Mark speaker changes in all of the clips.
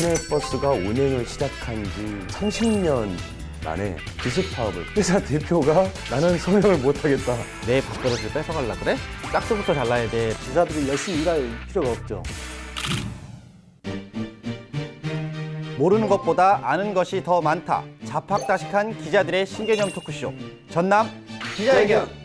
Speaker 1: 시내버스가 운행을 시작한 지 30년 만에 기습 파업을 회사 대표가 나는 서명을 못하겠다.
Speaker 2: 내 밥그릇을 뺏어갈라 그래? 짝수부터 잘라야 돼.
Speaker 3: 기사들이 열심히 일할 필요가 없죠.
Speaker 2: 모르는 것보다 아는 것이 더 많다. 자팍다식한 기자들의 신개념 토크쇼. 전남 기자회견.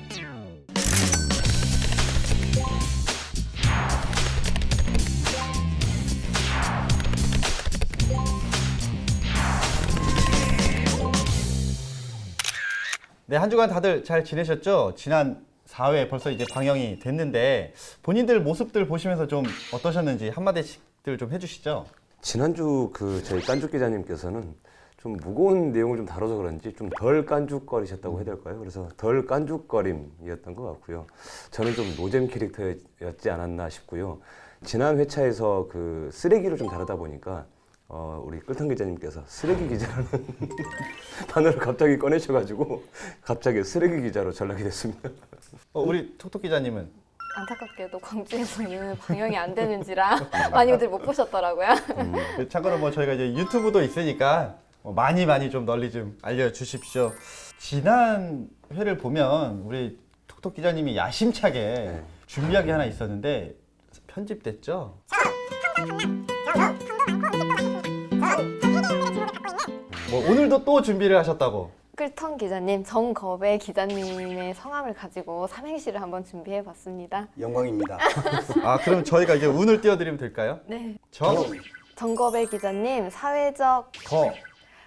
Speaker 2: 네, 한 주간 다들 잘 지내셨죠? 지난 4회 벌써 이제 방영이 됐는데 본인들 모습들 보시면서 좀 어떠셨는지 한마디씩들 좀 해주시죠.
Speaker 1: 지난주 저희 깐죽 기자님께서는 좀 무거운 내용을 좀 다뤄서 그런지 좀 덜 깐죽거리셨다고 해야 될까요? 그래서 덜 깐죽거림이었던 것 같고요. 저는 좀 노잼 캐릭터였지 않았나 싶고요. 지난 회차에서 쓰레기를 좀 다루다 보니까 우리 꿀탕 기자님께서 쓰레기 기자라는 단어를 갑자기 꺼내셔가지고 갑자기 쓰레기 기자로 전락이 됐습니다.
Speaker 2: 우리 톡톡 기자님은?
Speaker 4: 안타깝게도 광주에서는 방영이 안 되는지라 많이들 못 보셨더라고요.
Speaker 2: 참고로 뭐 저희가 이제 유튜브도 있으니까 많이 좀 널리 좀 알려주십시오. 지난 회를 보면 우리 톡톡 기자님이 야심차게 준비한 게 하나 있었는데 편집됐죠? 뭐 오늘도 또 준비를 하셨다고?
Speaker 4: 끌턴 기자님, 정겁의 기자님의 성함을 가지고 삼행시를 한번 준비해봤습니다.
Speaker 3: 영광입니다.
Speaker 2: 아, 그럼 저희가 이제 운을 띄워드리면 될까요?
Speaker 4: 네.
Speaker 2: 정,
Speaker 4: 정겁의 기자님, 사회적
Speaker 2: 거,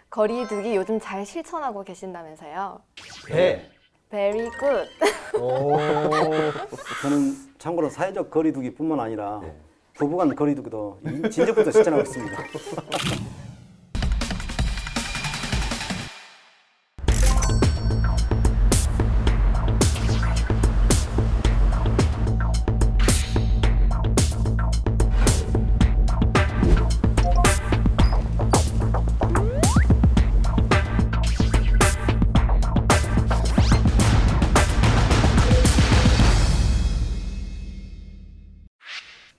Speaker 4: 거리두기 요즘 잘 실천하고 계신다면서요.
Speaker 2: 배.
Speaker 4: Very good.
Speaker 2: 오.
Speaker 3: 저는 참고로 사회적 거리두기뿐만 아니라 부부간 거리두기도 진작부터 실천하고 있습니다.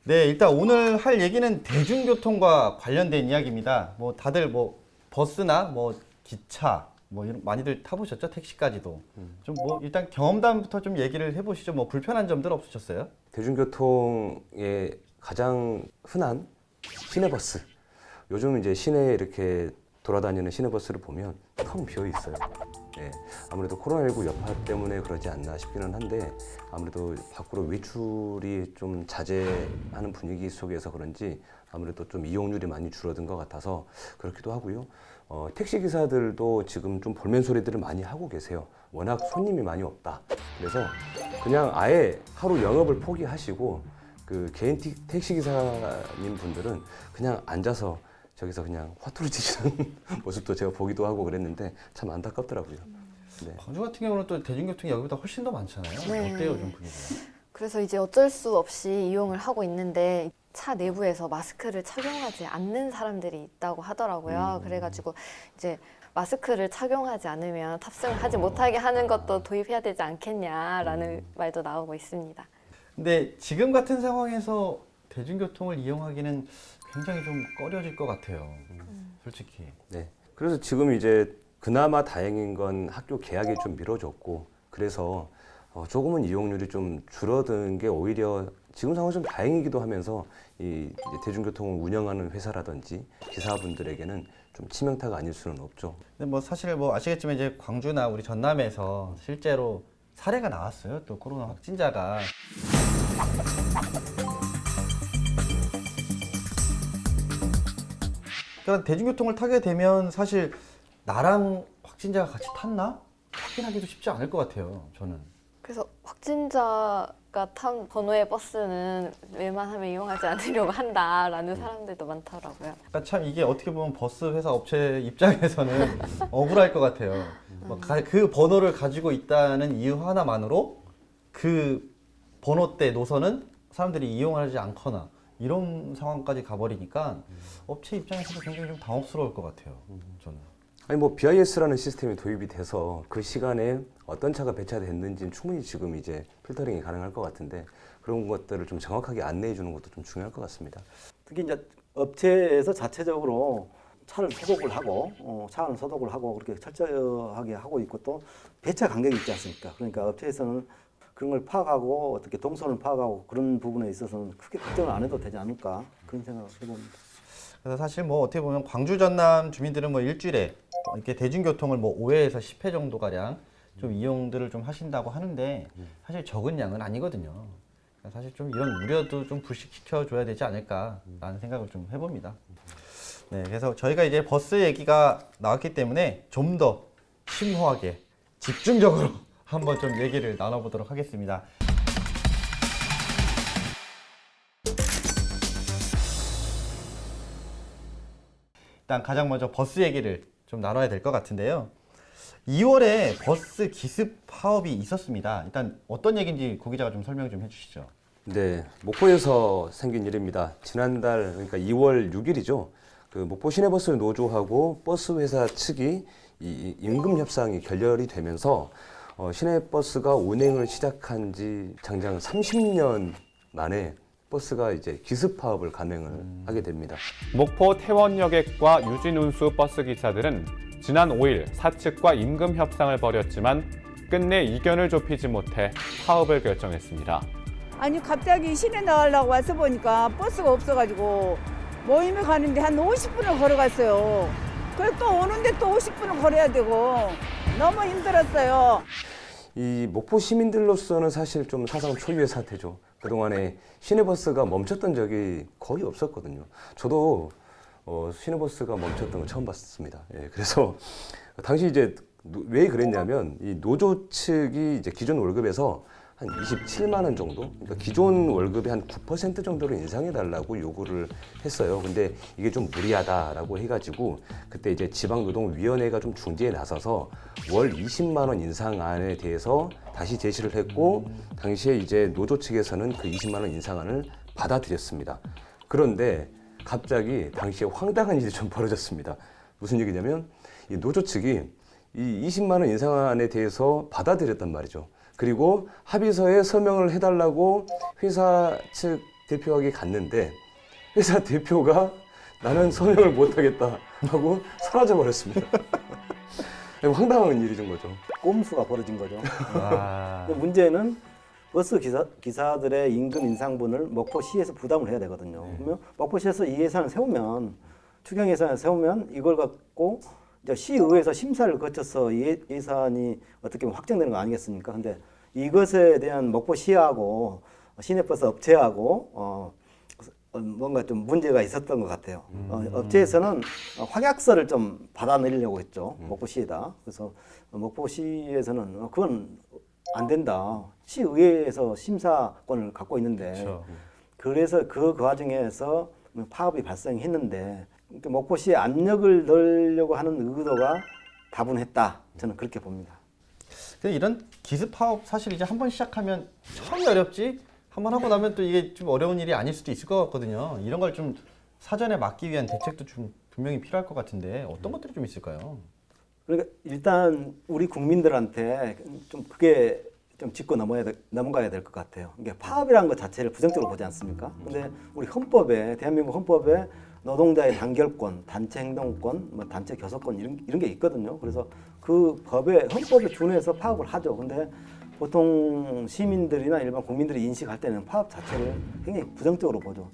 Speaker 2: 네, 일단 오늘 할 얘기는 대중교통과 관련된 이야기입니다. 뭐 다들 뭐 버스나 뭐 기차 뭐 이런 많이들 타보셨죠? 택시까지도. 좀 뭐 일단 경험담부터 좀 얘기를 해보시죠. 뭐 불편한 점들 없으셨어요?
Speaker 1: 대중교통의 가장 흔한 시내버스. 요즘 이제 시내에 이렇게 돌아다니는 시내버스를 보면 텅 비어 있어요. 예, 아무래도 코로나19 여파 때문에 그러지 않나 싶기는 한데 아무래도 밖으로 외출이 좀 자제하는 분위기 속에서 그런지 아무래도 좀 이용률이 많이 줄어든 것 같아서 그렇기도 하고요. 택시 기사들도 지금 좀 볼멘 소리들을 많이 하고 계세요. 워낙 손님이 많이 없다. 그래서 그냥 아예 하루 영업을 포기하시고 개인 택시 기사님 분들은 그냥 앉아서 저기서 그냥 화투를 치시는 모습도 제가 보기도 하고 그랬는데 참 안타깝더라고요. 네.
Speaker 2: 광주 같은 경우는 또 대중교통이 여기보다 훨씬 더 많잖아요.
Speaker 4: 네.
Speaker 2: 어때요, 좀 분위기가?
Speaker 4: 그래서 이제 어쩔 수 없이 이용을 하고 있는데 차 내부에서 마스크를 착용하지 않는 사람들이 있다고 하더라고요. 그래가지고 이제 마스크를 착용하지 않으면 탑승을 하지 못하게 하는 것도 도입해야 되지 않겠냐라는 말도 나오고 있습니다.
Speaker 2: 근데 지금 같은 상황에서 대중교통을 이용하기는 굉장히 좀 꺼려질 것 같아요. 솔직히.
Speaker 1: 네. 그래서 지금 이제 그나마 다행인 건 학교 개학이 좀 미뤄졌고 그래서 조금은 이용률이 좀 줄어든 게 오히려 지금 상황이 좀 다행이기도 하면서 이제 대중교통을 운영하는 회사라든지 기사분들에게는 좀 치명타가 아닐 수는 없죠.
Speaker 2: 근데 뭐 사실 뭐 아시겠지만 이제 광주나 우리 전남에서 실제로 사례가 나왔어요. 또 코로나 확진자가. 그러니까 대중교통을 타게 되면 사실 나랑 확진자가 같이 탔나? 확인하기도 쉽지 않을 것 같아요, 저는.
Speaker 4: 그래서 확진자가 탄 번호의 버스는 웬만하면 이용하지 않으려고 한다라는 사람들도 많더라고요.
Speaker 2: 그러니까 참 이게 어떻게 보면 버스 회사 업체 입장에서는 억울할 것 같아요. 그 번호를 가지고 있다는 이유 하나만으로 그 번호대 노선은 사람들이 이용하지 않거나 이런 상황까지 가버리니까 업체 입장에서도 굉장히 좀 당혹스러울 것 같아요, 저는.
Speaker 1: 아니 뭐 BIS라는 시스템이 도입이 돼서 그 시간에 어떤 차가 배차됐는지는 충분히 지금 이제 필터링이 가능할 것 같은데 그런 것들을 좀 정확하게 안내해 주는 것도 좀 중요할 것 같습니다.
Speaker 3: 특히 이제 업체에서 자체적으로 차를 소독을 하고 차는 소독을 하고 그렇게 철저하게 하고 있고 또 배차 간격이 있지 않습니까? 그러니까 업체에서는 그런 걸 파악하고 어떻게 동선을 파악하고 그런 부분에 있어서는 크게 걱정을 안 해도 되지 않을까 그런 생각을 해봅니다.
Speaker 2: 그래서 사실 뭐 어떻게 보면 광주 전남 주민들은 뭐 일주일에 이렇게 대중교통을 뭐 5회에서 10회 정도 가량 좀 이용들을 좀 하신다고 하는데 사실 적은 양은 아니거든요. 사실 좀 이런 우려도 좀 불식시켜 줘야 되지 않을까라는 생각을 좀 해봅니다. 네, 그래서 저희가 이제 버스 얘기가 나왔기 때문에 좀 더 심오하게 집중적으로 한번 좀 얘기를 나눠보도록 하겠습니다. 일단 가장 먼저 버스 얘기를 좀 나눠야 될 것 같은데요. 2월에 버스 기습 파업이 있었습니다. 일단 어떤 얘기인지 고 기자가 좀 설명 좀 해주시죠.
Speaker 1: 네, 목포에서 생긴 일입니다. 지난달 그러니까 2월 6일이죠. 그 목포 시내버스 노조하고 버스 회사 측이 이 임금 협상이 결렬이 되면서 시내버스가 운행을 시작한 지 장장 30년 만에 버스가 이제 기습 파업을 감행을 하게 됩니다.
Speaker 5: 목포 태원여객과 유진운수 버스 기사들은 지난 5일 사측과 임금 협상을 벌였지만 끝내 이견을 좁히지 못해 파업을 결정했습니다.
Speaker 6: 아니 갑자기 시내 나가려고 와서 보니까 버스가 없어가지고 모임에 가는데 한 50분을 걸어갔어요. 그래서 또 오는데 또 50분을 걸어야 되고 너무 힘들었어요.
Speaker 1: 이 목포 시민들로서는 사실 좀 사상 초유의 사태죠. 그동안에 시내버스가 멈췄던 적이 거의 없었거든요. 저도 시내버스가 멈췄던 걸 처음 봤습니다. 예, 그래서 당시 이제 왜 그랬냐면 이 노조 측이 이제 기존 월급에서 한 27만 원 정도, 그러니까 기존 월급의 한 9% 정도를 인상해달라고 요구를 했어요. 근데 이게 좀 무리하다라고 해가지고 그때 이제 지방노동위원회가 좀 중재에 나서서 월 20만 원 인상안에 대해서 다시 제시를 했고 당시에 이제 노조 측에서는 그 20만 원 인상안을 받아들였습니다. 그런데 갑자기 당시에 황당한 일이 좀 벌어졌습니다. 무슨 얘기냐면 이 노조 측이 이 20만 원 인상안에 대해서 받아들였단 말이죠. 그리고 합의서에 서명을 해달라고 회사 측 대표에게 갔는데 회사 대표가 나는 서명을 못하겠다 하고 사라져 버렸습니다. 황당한 일이 된 거죠.
Speaker 3: 꼼수가 벌어진 거죠.
Speaker 2: 아,
Speaker 3: 문제는 버스 기사들의 임금 인상분을 목포시에서 부담을 해야 되거든요. 그러면 목포시에서 이 예산을 세우면 추경 예산을 세우면 이걸 갖고 이제 시의회에서 심사를 거쳐서 이 예산이 어떻게 보면 확정되는 거 아니겠습니까? 근데 이것에 대한 목포시하고 시내버스 업체하고 뭔가 좀 문제가 있었던 것 같아요. 업체에서는 확약서를 좀 받아내려고 했죠. 목포시에다. 그래서 목포시에서는 그건 안 된다. 시의회에서 심사권을 갖고 있는데
Speaker 2: 그렇죠.
Speaker 3: 그래서 그 과정에서 파업이 발생했는데 목포시에 압력을 넣으려고 하는 의도가 다분했다. 저는 그렇게 봅니다.
Speaker 2: 근데 이런 기습 파업 사실 이제 한번 시작하면 처음이 어렵지 한번 하고 나면 또 이게 좀 어려운 일이 아닐 수도 있을 것 같거든요. 이런 걸 좀 사전에 막기 위한 대책도 좀 분명히 필요할 것 같은데 어떤 것들이 좀 있을까요?
Speaker 3: 그러니까 일단 우리 국민들한테 좀 그게 좀 짚고 넘어가야 될 것 같아요. 이게 파업이라는 것 자체를 부정적으로 보지 않습니까? 근데 우리 헌법에 대한민국 헌법에 노동자의 단결권, 단체 행동권, 뭐 단체 교섭권 이런 게 있거든요. 그래서 그 헌법에 준해서 파업을 하죠. 근데 보통 시민들이나 일반 국민들이 인식할 때는 파업 자체를 굉장히 부정적으로 보죠.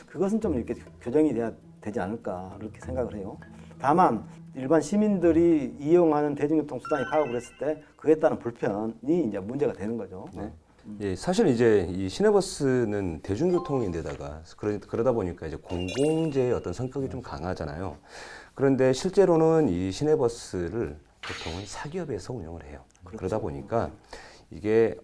Speaker 3: 그것은 좀 이렇게 교정이 돼야 되지 않을까 이렇게 생각을 해요. 다만 일반 시민들이 이용하는 대중교통 수단이 파업을 했을 때 그에 따른 불편이 이제 문제가 되는 거죠.
Speaker 1: 네. 예, 사실 이제 이 시내버스는 대중교통인데다가 그러다 보니까 이제 공공재의 어떤 성격이 좀 강하잖아요. 그런데 실제로는 이 시내버스를 보통은 사기업에서 운영을 해요. 그러다 보니까 이게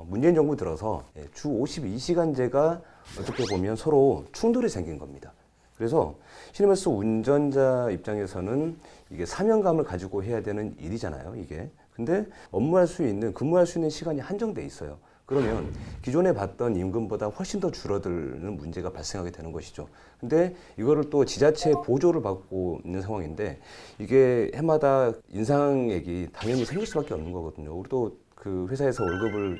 Speaker 1: 문재인 정부 들어서 주 52시간제가 어떻게 보면 서로 충돌이 생긴 겁니다. 그래서 시내버스 운전자 입장에서는 이게 사명감을 가지고 해야 되는 일이잖아요, 이게. 근데 근무할 수 있는 시간이 한정돼 있어요. 그러면 기존에 받던 임금보다 훨씬 더 줄어드는 문제가 발생하게 되는 것이죠. 근데 이거를 또 지자체 보조를 받고 있는 상황인데 이게 해마다 인상액이 당연히 생길 수밖에 없는 거거든요. 우리도 그 회사에서 월급을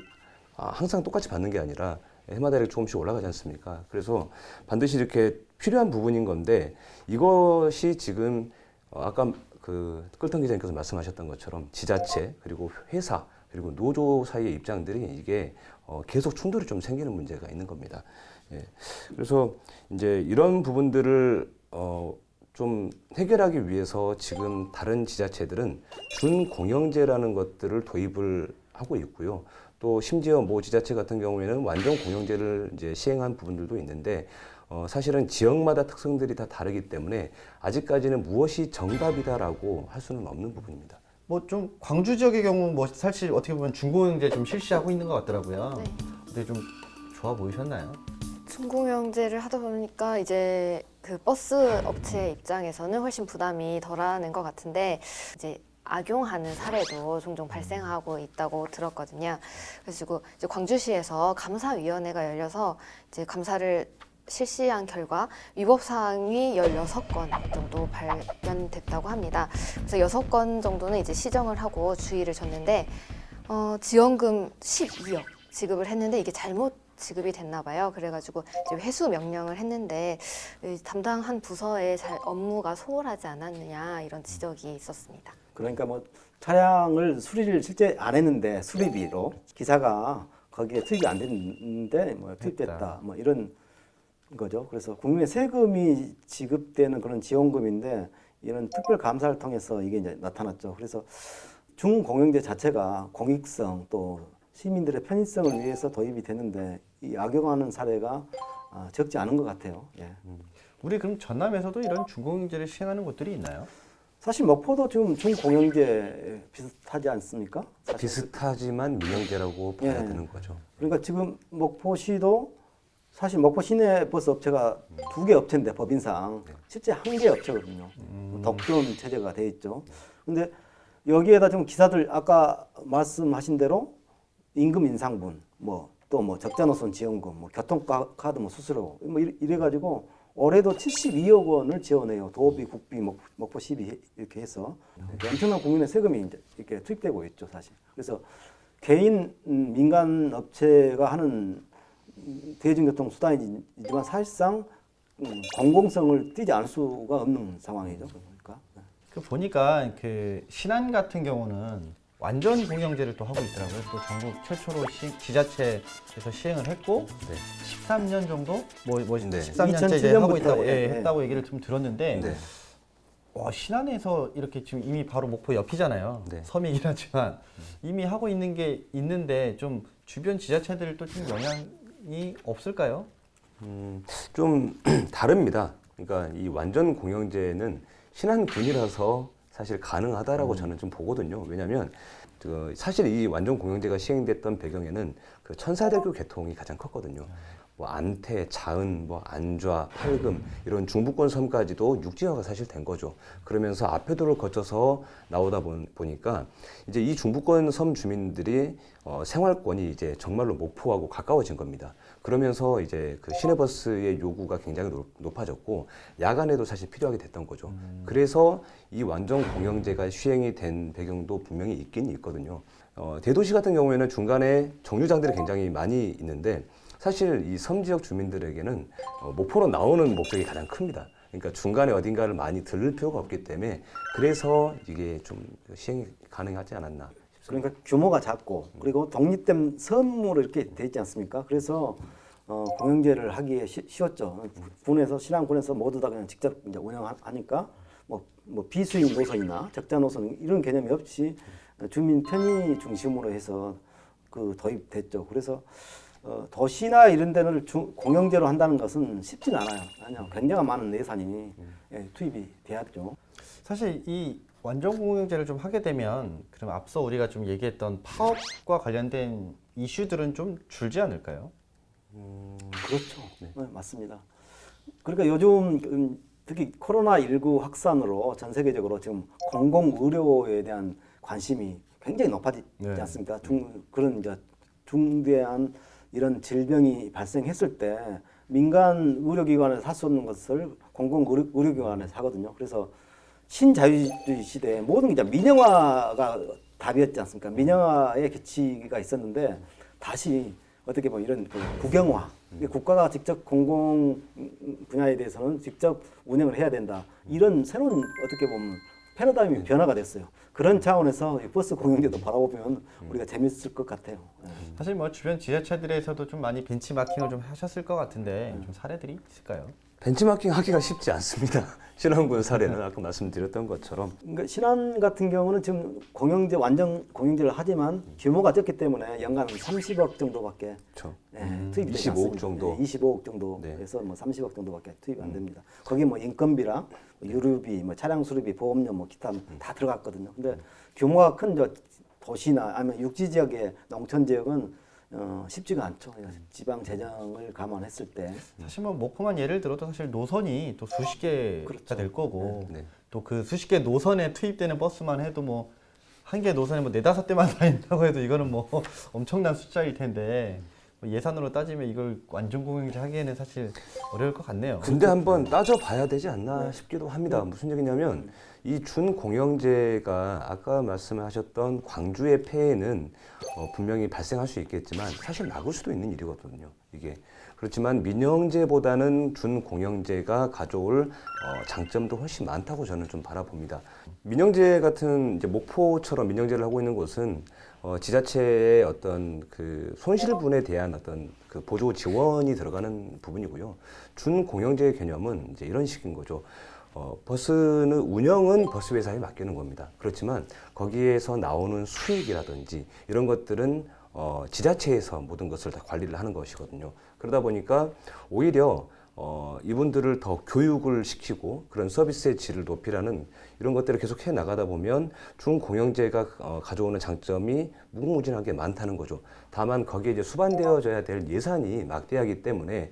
Speaker 1: 항상 똑같이 받는 게 아니라 해마다 이렇게 조금씩 올라가지 않습니까? 그래서 반드시 이렇게 필요한 부분인 건데 이것이 지금 아까 그 끌턴 기자님께서 말씀하셨던 것처럼 지자체 그리고 회사 그리고 노조 사이의 입장들이 이게 계속 충돌이 좀 생기는 문제가 있는 겁니다. 예. 그래서 이제 이런 부분들을 좀 해결하기 위해서 지금 다른 지자체들은 준공영제라는 것들을 도입을 하고 있고요. 또 심지어 모 지자체 같은 경우에는 완전 공영제를 이제 시행한 부분들도 있는데 사실은 지역마다 특성들이 다 다르기 때문에 아직까지는 무엇이 정답이다라고 할 수는 없는 부분입니다.
Speaker 2: 뭐 좀 광주 지역의 경우 뭐 사실 어떻게 보면 준공영제 좀 실시하고 있는 것 같더라고요.
Speaker 4: 네.
Speaker 2: 근데 좀 좋아 보이셨나요?
Speaker 4: 준공영제를 하다 보니까 이제 그 버스 업체 입장에서는 훨씬 부담이 덜하는 것 같은데 이제 악용하는 사례도 종종 발생하고 있다고 들었거든요. 그래서 이제 광주시에서 감사위원회가 열려서 이제 감사를 실시한 결과 위법 사항이 16건 정도 발견됐다고 합니다. 그래서 6건 정도는 이제 시정을 하고 주의를 줬는데 지원금 12억 지급을 했는데 이게 잘못 지급이 됐나 봐요. 그래가지고 이제 회수 명령을 했는데 담당한 부서에 잘 업무가 소홀하지 않았느냐 이런 지적이 있었습니다.
Speaker 3: 그러니까 뭐 차량을 수리를 실제 안 했는데 수리비로 기사가 거기에 투입이 안 됐는데 뭐 투입됐다 뭐 이런 거죠. 그래서 국민의 세금이 지급되는 그런 지원금인데 이런 특별 감사를 통해서 이게 이제 나타났죠. 그래서 준공영제 자체가 공익성 또 시민들의 편의성을 위해서 도입이 되는데 이 악용하는 사례가 적지 않은 것 같아요. 예.
Speaker 2: 우리 그럼 전남에서도 이런 준공영제를 시행하는 곳들이 있나요?
Speaker 3: 사실 목포도 지금 준공영제 비슷하지 않습니까? 사실.
Speaker 1: 비슷하지만 민영제라고 봐야
Speaker 3: 예.
Speaker 1: 되는 거죠.
Speaker 3: 그러니까 지금 목포시도 사실 목포 시내 버스 업체가 2개 업체인데 법인상 실제 1개 업체거든요. 독점 체제가 돼 있죠. 근데 여기에다 지금 기사들 아까 말씀하신 대로 임금 인상분, 뭐 또 뭐 적자 노선 지원금, 뭐 교통카드 뭐 수수료 뭐 이래 가지고 올해도 72억 원을 지원해요. 도비, 국비, 목포시비 이렇게 해서 엄청난 국민의 세금이 이제 이렇게 투입되고 있죠, 사실. 그래서 개인 민간 업체가 하는 대중교통 수단이지만 사실상 공공성을 띠지 않을 수가 없는 상황이죠. 그러니까.
Speaker 2: 그 보니까 그 신안 같은 경우는 완전 공영제를 또 하고 있더라고요. 또 전국 최초로 지자체에서 시행을 했고 13년 정도 뭐
Speaker 1: 네.
Speaker 2: 13년째 이제 하고
Speaker 3: 2007년부터
Speaker 2: 있다고
Speaker 3: 예,
Speaker 2: 했다고 얘기를 좀 들었는데
Speaker 1: 네.
Speaker 2: 와, 신안에서 이렇게 지금 이미 바로 목포 옆이잖아요.
Speaker 1: 네.
Speaker 2: 섬이긴 하지만 이미 하고 있는 게 있는데 좀 주변 지자체들도 좀 영향이 없을까요?
Speaker 1: 좀 다릅니다. 그러니까 이 완전 공영제는 신안군이라서 사실 가능하다라고 저는 좀 보거든요. 왜냐하면 사실 이 완전 공영제가 시행됐던 배경에는 그 천사대교 개통이 가장 컸거든요. 뭐 안태, 자은, 뭐 안좌, 팔금 이런 중부권 섬까지도 육지화가 사실 된 거죠. 그러면서 앞에도를 거쳐서 나오다 보니까 이제 이 중부권 섬 주민들이 생활권이 이제 정말로 목포하고 가까워진 겁니다. 그러면서 이제 그 시내버스의 요구가 굉장히 높아졌고 야간에도 사실 필요하게 됐던 거죠. 그래서 이 완전 공영제가 시행이 된 배경도 분명히 있긴 있거든요. 대도시 같은 경우에는 중간에 정류장들이 굉장히 많이 있는데 사실 이 섬 지역 주민들에게는 목포로 나오는 목적이 가장 큽니다. 그러니까 중간에 어딘가를 많이 들를 필요가 없기 때문에 그래서 이게 좀 시행이 가능하지 않았나 싶습니다.
Speaker 3: 그러니까 규모가 작고 그리고 독립된 섬으로 이렇게 돼 있지 않습니까? 그래서 공영제를 하기에 쉬웠죠. 군에서 신안군에서 모두 다 그냥 직접 이제 운영하니까 뭐 비수익 노선이나 적자 노선 이런 개념이 없이 주민 편의 중심으로 해서 그 도입됐죠. 그래서 도시나 이런 데를 공영제로 한다는 것은 쉽진 않아요. 아니요, 굉장히 많은 예산이 투입이 돼야죠.
Speaker 2: 사실 이 완전 공영제를 좀 하게 되면 그럼 앞서 우리가 좀 얘기했던 파업과 관련된 이슈들은 좀 줄지 않을까요?
Speaker 3: 그렇죠. 네, 맞습니다. 그러니까 요즘 특히 코로나19 확산으로 전 세계적으로 지금 공공의료에 대한 관심이 굉장히 높아지지
Speaker 2: 네.
Speaker 3: 않습니까? 그런 이제 중대한 이런 질병이 발생했을 때 민간 의료기관에서 할 수 없는 것을 공공 의료기관에서 하거든요. 그래서 신자유주의 시대에 모든 게 이제 민영화가 답이었지 않습니까? 민영화의 기치가 있었는데 다시 어떻게 보면 이런 그 국영화, 국가가 직접 공공 분야에 대해서는 직접 운영을 해야 된다. 이런 새로운 어떻게 보면 패러다임이 변화가 됐어요. 그런 차원에서 이 버스 공영제도 바라보면 우리가 재밌을 것 같아요.
Speaker 2: 사실 뭐 주변 지자체들에서도 좀 많이 벤치마킹을 좀 하셨을 것 같은데 좀 사례들이 있을까요?
Speaker 1: 벤치마킹 하기가 쉽지 않습니다. 신안군 사례는 아까 말씀드렸던 것처럼
Speaker 3: 그러니까 신안 같은 경우는 지금 공영제 완전 공영제를 하지만 규모가 적기 때문에 연간 30억 정도밖에
Speaker 1: 그렇죠.
Speaker 3: 투입이
Speaker 1: 25억 정도.
Speaker 3: 25억 정도에서 뭐 30억 정도밖에 투입이 안 됩니다. 거기 뭐 인건비랑 뭐 유류비, 뭐 차량 수리비, 보험료, 뭐 기타 다 들어갔거든요. 근데 규모가 큰 저 도시나 아니면 육지 지역의 농촌 지역은 쉽지가 않죠. 지방 재정을 감안했을 때.
Speaker 2: 사실 뭐 목포만 예를 들어도 사실 노선이 또 수십 개가
Speaker 3: 그렇죠.
Speaker 2: 될 거고
Speaker 1: 네.
Speaker 2: 또 그 수십 개 노선에 투입되는 버스만 해도 뭐 한 개 노선에 뭐 4-5대만 다닌다고 해도 이거는 뭐 엄청난 숫자일 텐데 뭐 예산으로 따지면 이걸 완전 공영제 하기에는 사실 어려울 것 같네요.
Speaker 1: 근데 한번 따져봐야 되지 않나 싶기도 합니다. 무슨 얘기냐면 이 준공영제가 아까 말씀하셨던 광주의 폐해는 분명히 발생할 수 있겠지만 사실 막을 수도 있는 일이거든요. 이게 그렇지만 민영제보다는 준공영제가 가져올 장점도 훨씬 많다고 저는 좀 바라봅니다. 민영제 같은 이제 목포처럼 민영제를 하고 있는 곳은 지자체의 어떤 그 손실분에 대한 어떤 그 보조 지원이 들어가는 부분이고요. 준공영제 개념은 이제 이런 식인 거죠. 버스는 운영은 버스 회사에 맡기는 겁니다. 그렇지만 거기에서 나오는 수익이라든지 이런 것들은 지자체에서 모든 것을 다 관리를 하는 것이거든요. 그러다 보니까 오히려 이분들을 더 교육을 시키고 그런 서비스의 질을 높이라는 이런 것들을 계속 해 나가다 보면 준공영제가 가져오는 장점이 무궁무진하게 많다는 거죠. 다만 거기에 이제 수반되어져야 될 예산이 막대하기 때문에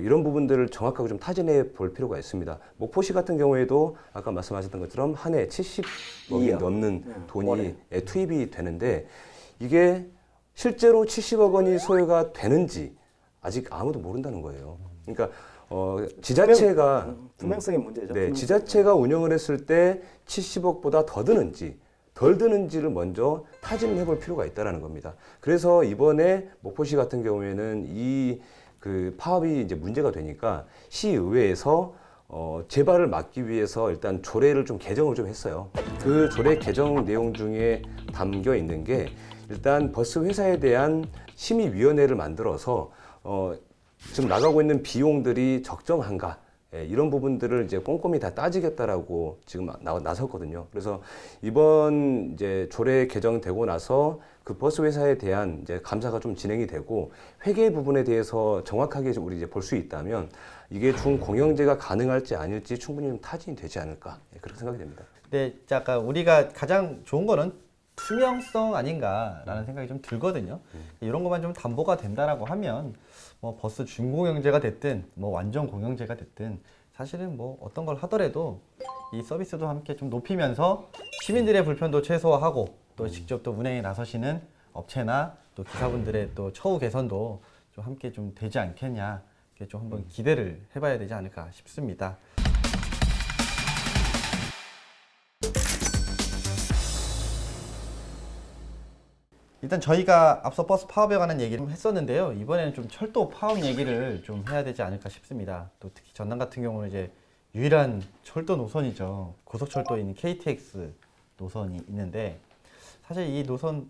Speaker 1: 이런 부분들을 정확하게 좀 타진해 볼 필요가 있습니다. 목포시 같은 경우에도 아까 말씀하셨던 것처럼 한 해 70억이 넘는 돈이 투입이 되는데 이게 실제로 70억 원이 소요가 되는지 아직 아무도 모른다는 거예요. 그러니까 지자체가
Speaker 3: 투명성의 문제죠.
Speaker 1: 네, 지자체가 운영을 했을 때 70억보다 더 드는지 덜 드는지를 먼저 타진을 해볼 필요가 있다는 겁니다. 그래서 이번에 목포시 같은 경우에는 이 그 파업이 이제 문제가 되니까 시의회에서 재발을 막기 위해서 일단 조례를 좀 개정을 좀 했어요. 그 조례 개정 내용 중에 담겨 있는 게 일단 버스 회사에 대한 심의위원회를 만들어서 지금 나가고 있는 비용들이 적정한가 이런 부분들을 이제 꼼꼼히 다 따지겠다라고 지금 나섰거든요. 그래서 이번 이제 조례 개정되고 나서 그 버스 회사에 대한 이제 감사가 좀 진행이 되고 회계 부분에 대해서 정확하게 우리 이제 볼 수 있다면 이게 준공영제가 가능할지 아닐지 충분히 좀 타진이 되지 않을까 그렇게 생각이 됩니다.
Speaker 2: 근데 아까 우리가 가장 좋은 거는 투명성 아닌가라는 생각이 좀 들거든요. 이런 것만 좀 담보가 된다라고 하면 뭐 버스 준공영제가 됐든 뭐 완전 공영제가 됐든 사실은 뭐 어떤 걸 하더라도 이 서비스도 함께 좀 높이면서 시민들의 불편도 최소화하고 또 직접 또 운행에 나서시는 업체나 또 기사분들의 또 처우 개선도 좀 함께 좀 되지 않겠냐 이렇게 좀 한번 기대를 해봐야 되지 않을까 싶습니다. 일단 저희가 앞서 버스 파업에 관한 얘기를 좀 했었는데요. 이번에는 좀 철도 파업 얘기를 좀 해야 되지 않을까 싶습니다. 또 특히 전남 같은 경우는 이제 유일한 철도 노선이죠. 고속철도에 있는 KTX 노선이 있는데 사실 이 노선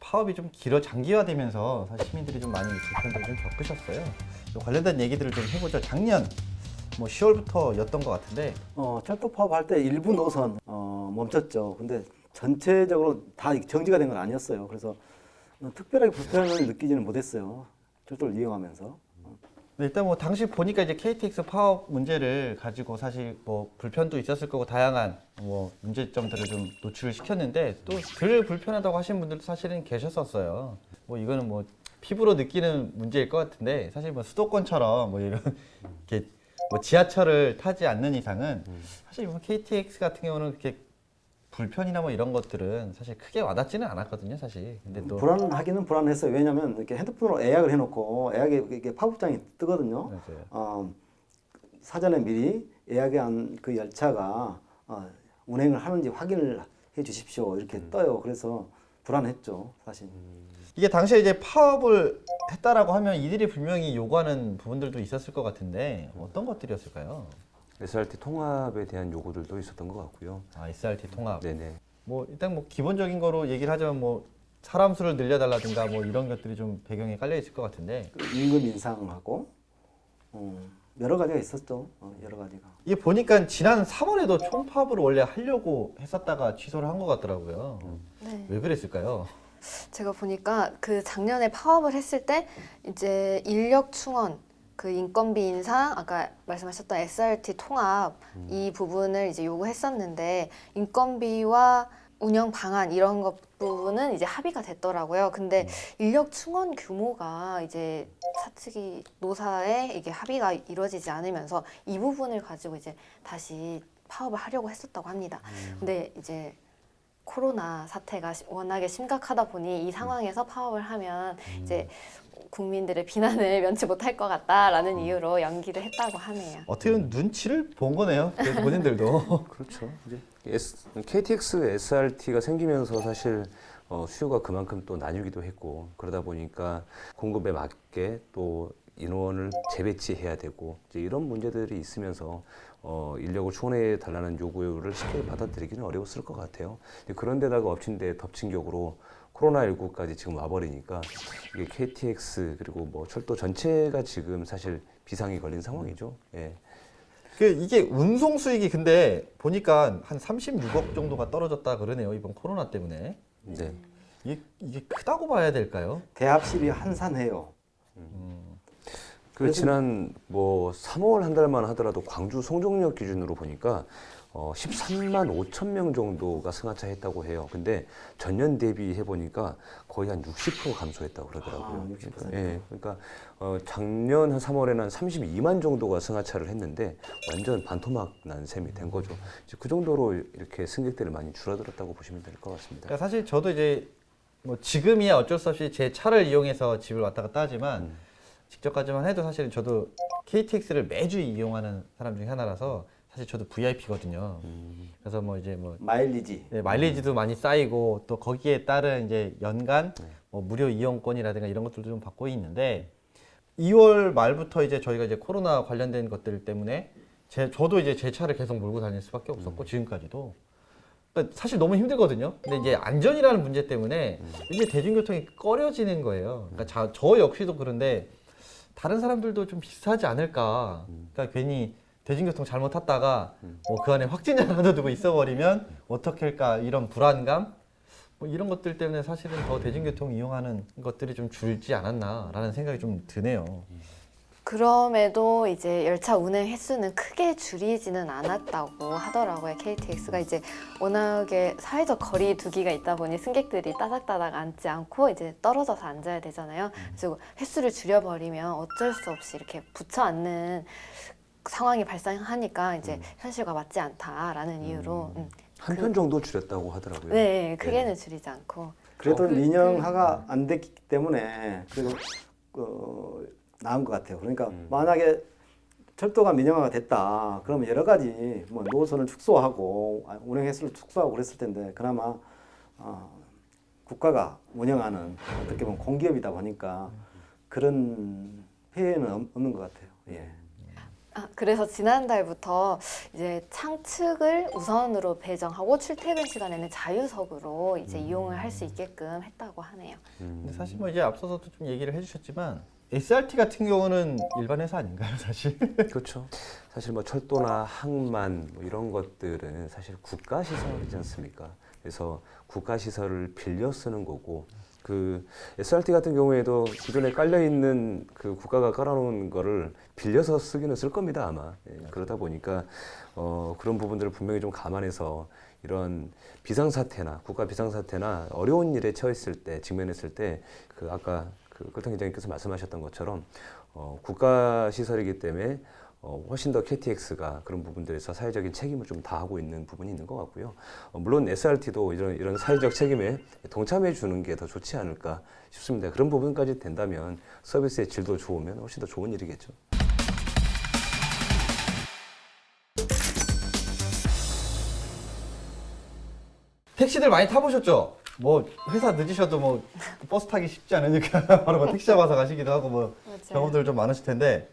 Speaker 2: 파업이 좀 장기화되면서 사실 시민들이 좀 많이 불편들을 좀 겪으셨어요. 또 관련된 얘기들을 좀 해보죠. 작년 뭐 10월부터였던 것 같은데
Speaker 3: 철도 파업할 때 일부 노선 멈췄죠. 근데 전체적으로 다 정지가 된 건 아니었어요. 그래서 특별하게 불편을 느끼지는 못했어요. 철도를 이용하면서.
Speaker 2: 일단 뭐 당시 보니까 이제 KTX 파업 문제를 가지고 사실 뭐 불편도 있었을 거고 다양한 뭐 문제점들을 좀 노출을 시켰는데 또 덜 불편하다고 하시는 분들도 사실은 계셨었어요. 뭐 이거는 뭐 피부로 느끼는 문제일 것 같은데 사실 뭐 수도권처럼 뭐 이런 이렇게 뭐 지하철을 타지 않는 이상은 사실 뭐 KTX 같은 경우는 그렇게 불편이나 뭐 이런 것들은 사실 크게 와닿지는 않았거든요, 사실. 근데 또
Speaker 3: 불안하기는 불안했어요. 왜냐하면 이렇게 핸드폰으로 예약을 해놓고 예약에 이게 팝업장이 뜨거든요.
Speaker 2: 맞아요.
Speaker 3: 사전에 미리 예약한 그 열차가 운행을 하는지 확인을 해 주십시오. 이렇게 떠요. 그래서 불안했죠, 사실.
Speaker 2: 이게 당시에 이제 파업을 했다라고 하면 이들이 분명히 요구하는 부분들도 있었을 것 같은데 어떤 것들이었을까요?
Speaker 1: SRT 통합에 대한 요구들도 있었던 것 같고요.
Speaker 2: 아, SRT 통합.
Speaker 1: 네네.
Speaker 2: 뭐 일단 뭐 기본적인 거로 얘기를 하자면 뭐 사람 수를 늘려달라든가 뭐 이런 것들이 좀 배경에 깔려 있을 것 같은데
Speaker 3: 그 임금 인상하고 여러 가지가 있었죠. 여러 가지가.
Speaker 2: 이게 보니까 지난 3월에도 총파업을 원래 하려고 했었다가 취소를 한 것 같더라고요.
Speaker 4: 네.
Speaker 2: 왜 그랬을까요?
Speaker 4: 제가 보니까 그 작년에 파업을 했을 때 이제 인력 충원, 그 인건비 인상, 아까 말씀하셨던 SRT 통합 이 부분을 이제 요구했었는데 인건비와 운영 방안 이런 것 부분은 이제 합의가 됐더라고요. 근데 인력 충원 규모가 이제 사측이 노사에 이게 합의가 이루어지지 않으면서 이 부분을 가지고 이제 다시 파업을 하려고 했었다고 합니다. 근데 이제 코로나 사태가 워낙에 심각하다 보니 이 상황에서 파업을 하면 이제 국민들의 비난을 면치 못할 것 같다라는 이유로 연기를 했다고 하네요.
Speaker 2: 어떻게 보면 눈치를 본 거네요. 본인들도.
Speaker 1: 그렇죠. 이제 KTX SRT가 생기면서 사실 수요가 그만큼 또 나뉘기도 했고 그러다 보니까 공급에 맞게 또 인원을 재배치해야 되고 이제 이런 문제들이 있으면서 인력을 충원해 달라는 요구를 쉽게 받아들이기는 어려웠을 것 같아요. 그런데다가 덮친 격으로 코로나19까지 지금 와버리니까 이게 KTX 그리고 뭐 철도 전체가 지금 사실 비상이 걸린 상황이죠. 예.
Speaker 2: 이게 운송 수익이 근데 보니까 한 36억 정도가 떨어졌다 그러네요. 이번 코로나 때문에.
Speaker 1: 네.
Speaker 2: 이게 크다고 봐야 될까요?
Speaker 3: 대합실이 한산해요.
Speaker 1: 그 지난 뭐 3월 한 달만 하더라도 광주 송정역 기준으로 보니까 13만 5천 명 정도가 승하차 했다고 해요. 근데 전년 대비해 보니까 거의 한 60% 감소했다고 그러더라고요.
Speaker 3: 60%.
Speaker 1: 예, 그러니까 작년 한 3월에는 한 32만 정도가 승하차를 했는데 완전 반토막 난 셈이 된 거죠. 이제 그 정도로 이렇게 승객들이 많이 줄어들었다고 보시면 될 것 같습니다.
Speaker 2: 그러니까 사실 저도 이제 뭐 지금이야 어쩔 수 없이 제 차를 이용해서 집을 왔다 갔다 하지만 직접까지만 해도 사실 저도 KTX를 매주 이용하는 사람 중에 하나라서 사실 저도 VIP거든요. 그래서 뭐 이제 뭐
Speaker 3: 마일리지.
Speaker 2: 네, 마일리지도 많이 쌓이고 또 거기에 따른 이제 연간 뭐 무료 이용권이라든가 이런 것들도 좀 받고 있는데 2월 말부터 이제 저희가 이제 코로나 관련된 것들 때문에 저도 이제 제 차를 계속 몰고 다닐 수밖에 없었고 지금까지도 그러니까 사실 너무 힘들거든요. 근데 이제 안전이라는 문제 때문에 이제 대중교통이 꺼려지는 거예요. 그러니까 저 역시도 그런데 다른 사람들도 좀 비슷하지 않을까. 그러니까 괜히 대중교통 잘못 탔다가 뭐 그 안에 확진자라도 두고 있어버리면 어떻게 할까 이런 불안감 뭐 이런 것들 때문에 사실은 더 대중교통 이용하는 것들이 좀 줄지 않았나라는 생각이 좀 드네요.
Speaker 4: 그럼에도 이제 열차 운행 횟수는 크게 줄이지는 않았다고 하더라고요. KTX가 이제 워낙에 사회적 거리 두기가 있다 보니 승객들이 따닥따닥 앉지 않고 이제 떨어져서 앉아야 되잖아요. 그래서 횟수를 줄여버리면 어쩔 수 없이 이렇게 붙여 앉는 상황이 발생하니까 이제 현실과 맞지 않다라는 이유로
Speaker 1: 한 편 정도 줄였다고 하더라고요.
Speaker 4: 네, 크게는 줄이지 않고
Speaker 3: 그래도 민영화가 안 됐기 때문에 그래도 나은 것 같아요. 그러니까 만약에 철도가 민영화가 됐다. 그러면 여러 가지 뭐 노선을 축소하고 운행 횟수를 축소하고 그랬을 텐데 그나마 국가가 운영하는 어떻게 보면 공기업이다 보니까 그런 피해는 없는 것 같아요. 예.
Speaker 4: 그래서 지난달부터 이제 창측을 우선으로 배정하고 출퇴근 시간에는 자유석으로 이제 이용을 할 수 있게끔 했다고 하네요.
Speaker 2: 근데 사실 뭐 이제 앞서서도 좀 얘기를 해주셨지만 SRT 같은 경우는 일반 회사 아닌가요, 사실?
Speaker 1: 그렇죠. 사실 뭐 철도나 항만 뭐 이런 것들은 사실 국가 시설이지 않습니까? 그래서 국가 시설을 빌려 쓰는 거고 그 SRT 같은 경우에도 기존에 깔려 있는 그 국가가 깔아놓은 거를 빌려서 쓰기는 쓸 겁니다 아마. 예, 그러다 보니까 그런 부분들을 분명히 좀 감안해서 이런 비상사태나 국가 비상사태나 어려운 일에 처했을 때 직면했을 때 그 아까 그 꿀탕 기자님께서 말씀하셨던 것처럼 국가 시설이기 때문에 훨씬 더 KTX가 그런 부분들에서 사회적인 책임을 좀 다하고 있는 부분이 있는 것 같고요. 물론 SRT도 이런 사회적 책임에 동참해 주는 게 더 좋지 않을까 싶습니다. 그런 부분까지 된다면 서비스의 질도 좋으면 훨씬 더 좋은 일이겠죠.
Speaker 2: 택시들 많이 타보셨죠? 뭐 회사 늦으셔도 뭐 버스 타기 쉽지 않으니까 바로 뭐 택시 잡아서 가시기도 하고 뭐
Speaker 4: 맞아요.
Speaker 2: 경험들 좀 많으실 텐데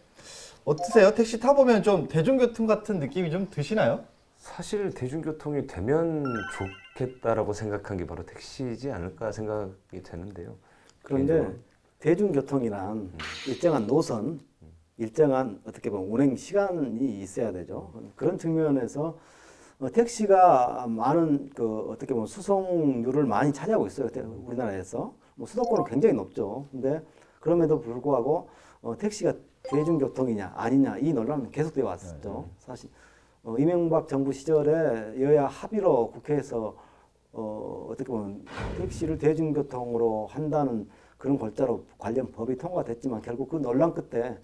Speaker 2: 어떠세요? 택시 타보면 좀 대중교통 같은 느낌이 좀 드시나요?
Speaker 1: 사실 대중교통이 되면 좋겠다라고 생각한 게 바로 택시지 않을까 생각이 되는데요.
Speaker 3: 그런데
Speaker 1: 개인적으로.
Speaker 3: 대중교통이란 일정한 노선, 일정한 어떻게 보면 운행 시간이 있어야 되죠. 그런 측면에서 택시가 많은 그 어떻게 보면 수송률을 많이 차지하고 있어요. 우리나라에서 뭐 수도권은 굉장히 높죠. 근데 그럼에도 불구하고 택시가 대중교통이냐 아니냐 이 논란은 계속되어 왔었죠. 사실 이명박 정부 시절에 여야 합의로 국회에서 어떻게 보면 택시를 대중교통으로 한다는 그런 골자로 관련 법이 통과됐지만 결국 그 논란 끝에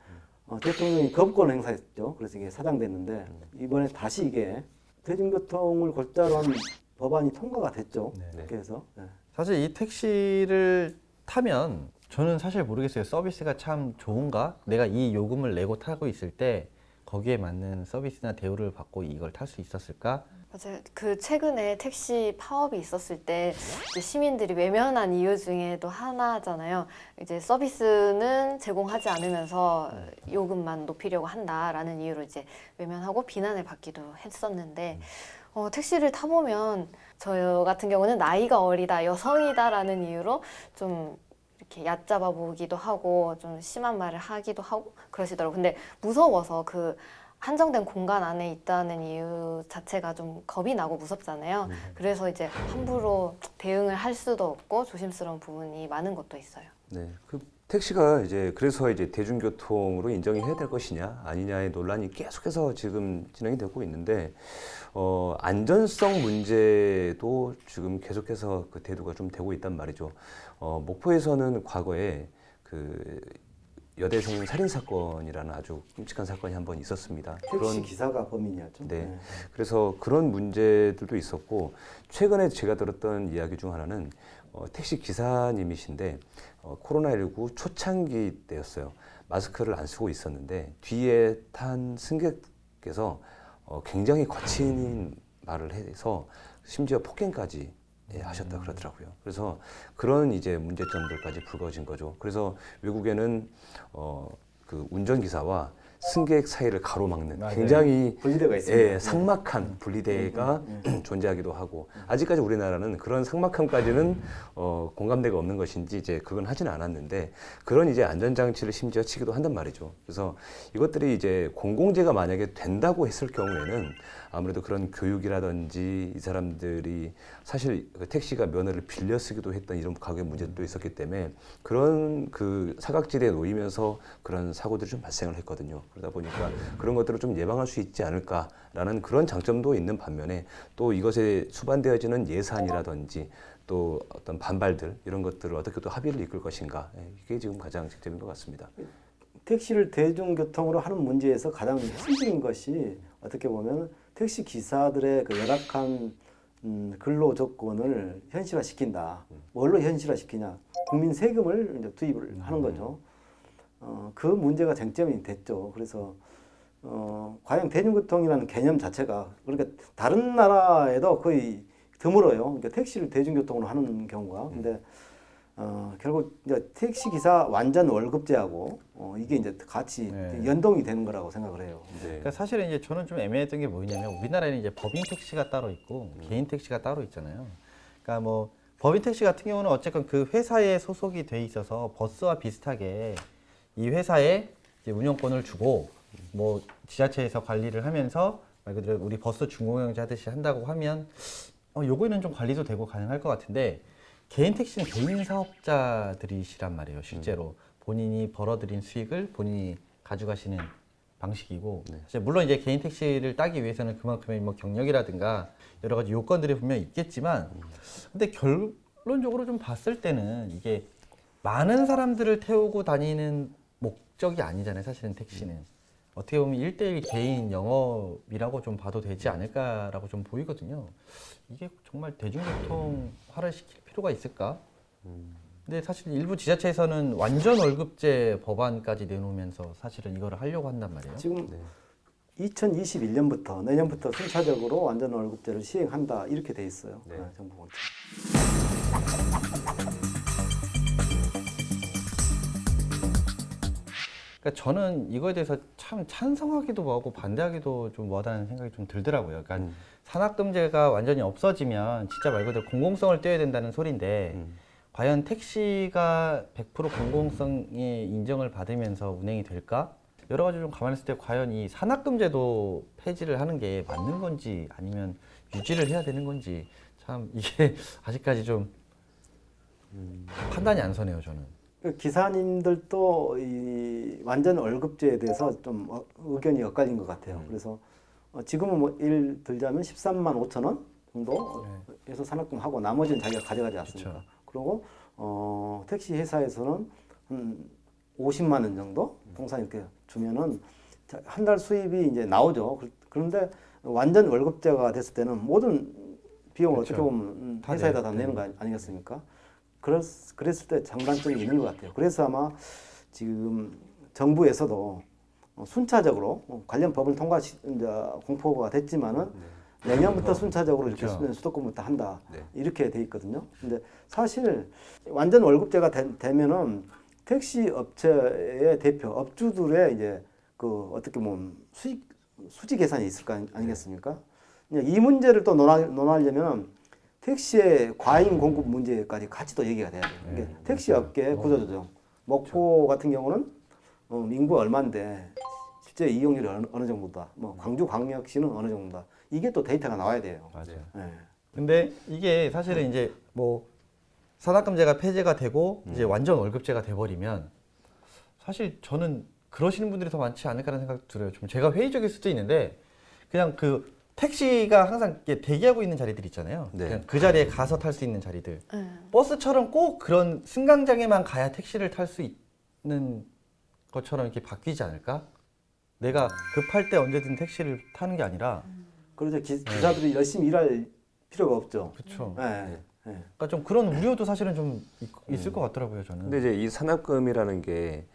Speaker 3: 대통령이 거부권을 행사했죠. 그래서 이게 사장됐는데 이번에 다시 이게 대중교통을 골자로 한 법안이 통과가 됐죠.
Speaker 1: 네.
Speaker 3: 그래서
Speaker 2: 사실 이 택시를 타면 저는 사실 모르겠어요. 서비스가 참 좋은가? 내가 이 요금을 내고 타고 있을 때 거기에 맞는 서비스나 대우를 받고 이걸 탈 수 있었을까?
Speaker 4: 맞아요. 그 최근에 택시 파업이 있었을 때 이제 시민들이 외면한 이유 중에도 하나잖아요. 이제 서비스는 제공하지 않으면서 요금만 높이려고 한다라는 이유로 이제 외면하고 비난을 받기도 했었는데 택시를 타보면 저 같은 경우는 나이가 어리다, 여성이다라는 이유로 좀 이렇게 얕잡아 보기도 하고 좀 심한 말을 하기도 하고 그러시더라고요. 근데 무서워서 그 한정된 공간 안에 있다는 이유 자체가 좀 겁이 나고 무섭잖아요. 그래서 이제 함부로 대응을 할 수도 없고 조심스러운 부분이 많은 것도 있어요.
Speaker 1: 네, 그 택시가 이제 그래서 이제 대중교통으로 인정이 해야 될 것이냐 아니냐의 논란이 계속해서 지금 진행이 되고 있는데 안전성 문제도 지금 계속해서 그 대두가 좀 되고 있단 말이죠. 목포에서는 과거에 그 여대생 살인 사건이라는 아주 끔찍한 사건이 한 번 있었습니다.
Speaker 3: 택시 기사가 범인이었죠.
Speaker 1: 네. 그래서 그런 문제들도 있었고 최근에 제가 들었던 이야기 중 하나는 택시 기사님이신데 코로나19 초창기 때였어요. 마스크를 안 쓰고 있었는데 뒤에 탄 승객께서 굉장히 거친 말을 해서 심지어 폭행까지 하셨다 그러더라고요. 그래서 그런 이제 문제점들까지 불거진 거죠. 그래서 외국에는 그 운전기사와 승객 사이를 가로막는
Speaker 2: 맞아요.
Speaker 1: 굉장히
Speaker 3: 분리대가 있습니다.
Speaker 1: 삭막한 분리대가 존재하기도 하고 아직까지 우리나라는 그런 삭막함까지는 공감대가 없는 것인지 이제 그건 하지는 않았는데 그런 이제 안전장치를 심지어 치기도 한단 말이죠. 그래서 이것들이 이제 공공재가 만약에 된다고 했을 경우에는 아무래도 그런 교육이라든지 이 사람들이 사실 그 택시가 면허를 빌려 쓰기도 했던 이런 가격 문제도 있었기 때문에 그런 그 사각지대에 놓이면서 그런 사고들이 좀 발생을 했거든요. 그러다 보니까 그런 것들을 좀 예방할 수 있지 않을까라는 그런 장점도 있는 반면에 또 이것에 수반되어지는 예산이라든지 또 어떤 반발들 이런 것들을 어떻게 또 합의를 이끌 것인가 이게 지금 가장 쟁점인 것 같습니다.
Speaker 3: 택시를 대중교통으로 하는 문제에서 가장 핵심적인 것이 어떻게 보면 택시 기사들의 그 열악한 근로 조건을 현실화시킨다. 뭘로 현실화시키냐? 국민 세금을 이제 투입을 하는 거죠. 그 문제가 쟁점이 됐죠. 그래서 과연 대중교통이라는 개념 자체가 그러니까 다른 나라에도 거의 드물어요. 그러니까 택시를 대중교통으로 하는 경우가. 근데 결국 이제 택시 기사 완전 월급제하고 이게 이제 같이 연동이 되는 거라고 생각을 해요.
Speaker 1: 네.
Speaker 2: 그러니까 사실은 이제 저는 좀 애매했던 게 뭐냐면 우리나라에는 이제 법인 택시가 따로 있고 개인 택시가 따로 있잖아요. 그러니까 뭐 법인 택시 같은 경우는 어쨌건 그 회사에 소속이 돼 있어서 버스와 비슷하게 이 회사에 이제 운영권을 주고 뭐 지자체에서 관리를 하면서 말 그대로 우리 버스 중공영제 하듯이 한다고 하면 요거는 좀 관리도 되고 가능할 것 같은데 개인 택시는 개인 사업자들이시란 말이에요. 실제로 본인이 벌어들인 수익을 본인이 가져가시는 방식이고 사실 물론 이제 개인 택시를 따기 위해서는 그만큼의 뭐 경력이라든가 여러 가지 요건들이 분명 있겠지만 근데 결론적으로 좀 봤을 때는 이게 많은 사람들을 태우고 다니는 목적이 아니잖아요. 사실은 택시는 어떻게 보면 1대1 개인 영업이라고 좀 봐도 되지 않을까라고 좀 보이거든요. 이게 정말 대중교통화를 시킬 필요가 있을까? 근데 사실 일부 지자체에서는 완전 월급제 법안까지 내놓으면서 사실은 이거를 하려고 한단 말이에요.
Speaker 3: 지금
Speaker 1: 네.
Speaker 3: 2021년부터 내년부터 순차적으로 완전 월급제를 시행한다 이렇게 돼 있어요.
Speaker 1: 네.
Speaker 3: 정부 공채.
Speaker 2: 그러니까 저는 이거에 대해서 참 찬성하기도 하고 반대하기도 좀 뭐하다는 생각이 좀 들더라고요. 그러니까 산악금제가 완전히 없어지면 진짜 말 그대로 공공성을 떼야 된다는 소리인데 과연 택시가 100% 공공성의 인정을 받으면서 운행이 될까? 여러 가지 좀 가만히 있을 때 과연 이 산악금제도 폐지를 하는 게 맞는 건지 아니면 유지를 해야 되는 건지 참 이게 아직까지 좀 판단이 안 서네요, 저는.
Speaker 3: 기사님들도 이 완전 월급제에 대해서 좀 의견이 엇갈린 것 같아요. 그래서 지금은 뭐 예를 들자면 13만 5천 원 정도에서 산악금 하고 나머지는 자기가 가져가지 않습니까?
Speaker 2: 그쵸.
Speaker 3: 그리고 택시 회사에서는 한 50만 원 정도 통상 이렇게 주면은 한 달 수입이 이제 나오죠. 그런데 완전 월급제가 됐을 때는 모든 비용을
Speaker 2: 그쵸.
Speaker 3: 어떻게 보면
Speaker 2: 다
Speaker 3: 회사에다
Speaker 2: 내-
Speaker 3: 다 내는 거 아니겠습니까? 그랬을 때 장단점이 있는 것 같아요. 그래서 아마 지금 정부에서도 순차적으로 관련 법을 이제 공포가 됐지만은 내년부터 순차적으로 이렇게
Speaker 2: 그렇죠.
Speaker 3: 수도권부터 한다
Speaker 1: 네.
Speaker 3: 이렇게 돼 있거든요. 근데 사실 완전 월급제가 되면은 택시 업체의 대표 업주들의 이제 그 어떻게 보면 수지 계산이 있을 거 아니겠습니까? 이 문제를 또 논하려면 택시의 과잉 공급 문제까지 같이 또 얘기가 돼야 돼요. 이게 택시 업계 구조조정. 목포 같은 경우는 인구가 얼마인데 실제 이용률이 어느 정도다. 뭐 광주 광역시는 어느 정도다. 이게 또 데이터가 나와야 돼요.
Speaker 2: 맞아요.
Speaker 3: 네.
Speaker 2: 근데 이게 사실은 이제 뭐 산악금제가 폐지가 되고 이제 완전 월급제가 돼버리면 사실 저는 그러시는 분들이 더 많지 않을까라는 생각도 들어요. 좀 제가 회의적일 수도 있는데 그냥 그 택시가 항상 이렇게 대기하고 있는 자리들 있잖아요.
Speaker 1: 네.
Speaker 2: 그냥 그 자리에 가서 탈 수 있는 자리들.
Speaker 4: 네.
Speaker 2: 버스처럼 꼭 그런 승강장에만 가야 택시를 탈 수 있는 것처럼 이렇게 바뀌지 않을까? 내가 급할 때 언제든 택시를 타는 게 아니라
Speaker 3: 그래서 기사들이 열심히 일할 필요가 없죠.
Speaker 2: 그렇죠.
Speaker 3: 네. 네.
Speaker 2: 그러니까 좀 그런 우려도 사실은 좀 있을 것 같더라고요, 저는.
Speaker 1: 근데 이제 이 산악금이라는 게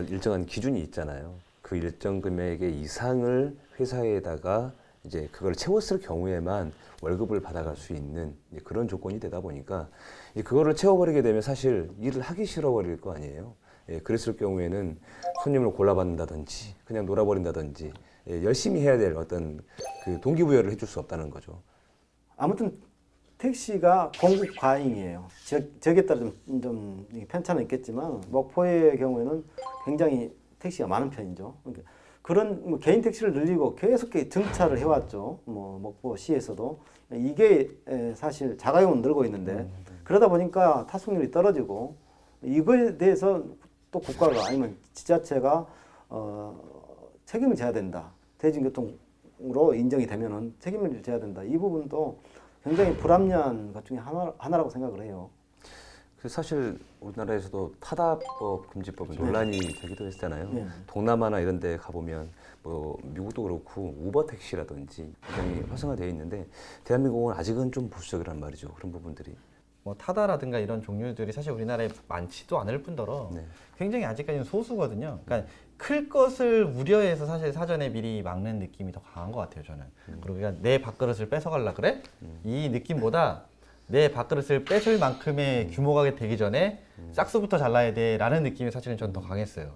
Speaker 1: 일정한 기준이 있잖아요. 그 일정 금액의 이상을 회사에다가 이제 그걸 채웠을 경우에만 월급을 받아갈 수 있는 이제 그런 조건이 되다 보니까 이제 그거를 채워버리게 되면 사실 일을 하기 싫어버릴 거 아니에요. 예, 그랬을 경우에는 손님을 골라받는다든지 그냥 놀아버린다든지 열심히 해야 될 어떤 그 동기부여를 해줄 수 없다는 거죠.
Speaker 3: 아무튼 택시가 공급 과잉이에요. 지역에 따라 좀 편차는 있겠지만 목포의 경우에는 굉장히 택시가 많은 편이죠. 그러니까 그런 뭐 개인 택시를 늘리고 계속 증차를 해왔죠. 뭐 목포시에서도 이게 사실 자가용은 늘고 있는데 그러다 보니까 타속률이 떨어지고 이거에 대해서 또 국가가 아니면 지자체가 책임을 져야 된다. 대중교통으로 인정이 되면은 책임을 져야 된다. 이 부분도 굉장히 불합리한 것 중에 하나라고 생각을 해요.
Speaker 1: 그래서 사실 우리나라에서도 타다법 금지법은 논란이 되기도 했잖아요.
Speaker 3: 네.
Speaker 1: 동남아나 이런 데 가보면 뭐 미국도 그렇고 우버 택시라든지 굉장히 활성화되어 있는데 대한민국은 아직은 좀 보수적이란 말이죠. 그런 부분들이.
Speaker 2: 뭐 타다라든가 이런 종류들이 사실 우리나라에 많지도 않을 뿐더러
Speaker 1: 네.
Speaker 2: 굉장히 아직까지는 소수거든요. 그러니까 클 것을 우려해서 사실 사전에 미리 막는 느낌이 더 강한 것 같아요, 저는. 그리고 그냥 내 밥그릇을 뺏어갈라 그래? 이 느낌보다 내 밥그릇을 뺏을 만큼의 규모가 되기 전에 싹수부터 잘라야 돼라는 느낌이 사실은 전 더 강했어요.